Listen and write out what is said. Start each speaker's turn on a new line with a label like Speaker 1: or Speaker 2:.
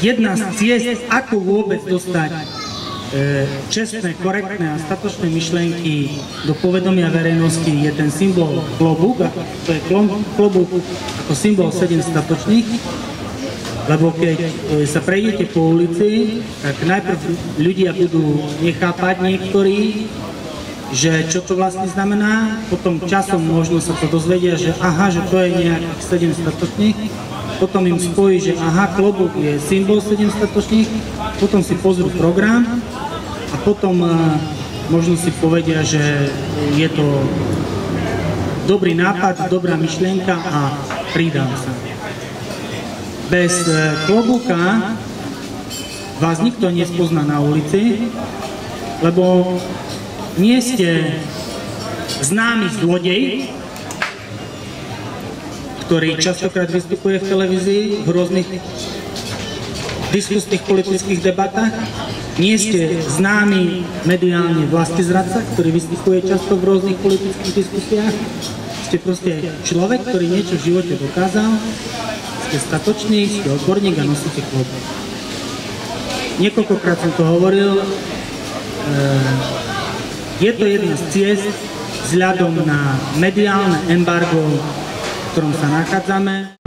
Speaker 1: jedna z ciest, ako vôbec dostať čestné, korektné a statočné myšlienky do povedomia verejnosti, je ten symbol klobúk. To je klobúk ako symbol 7 statočných, lebo keď sa prejdete po ulici, tak najprv ľudia budú nechápať niektorí, že čo to vlastne znamená, potom časom možno sa to dozvedia, že aha, že to je nejakých 7 statočných, potom im spojí, že aha, klobúk je symbol 7 statočných, potom si pozrú program a potom možno si povedia, že je to dobrý nápad, dobrá myšlienka a pridám sa. Bez klobúka vás nikto nespozná na ulici, lebo nie ste známy zlodej, ktorý častokrát vystupuje v televízii v rôznych diskusných politických debatách. Nie ste známy mediálne vlastizradca, ktorý vystupuje často v rôznych politických diskusiách. Ste proste človek, ktorý niečo v živote dokázal. Ste statočný, ste odborník a nosíte klobúk. Niekoľkokrát som to hovoril. Je to jedna z ciest vzhľadom na mediálne embargo, v ktorom sa nachádzame.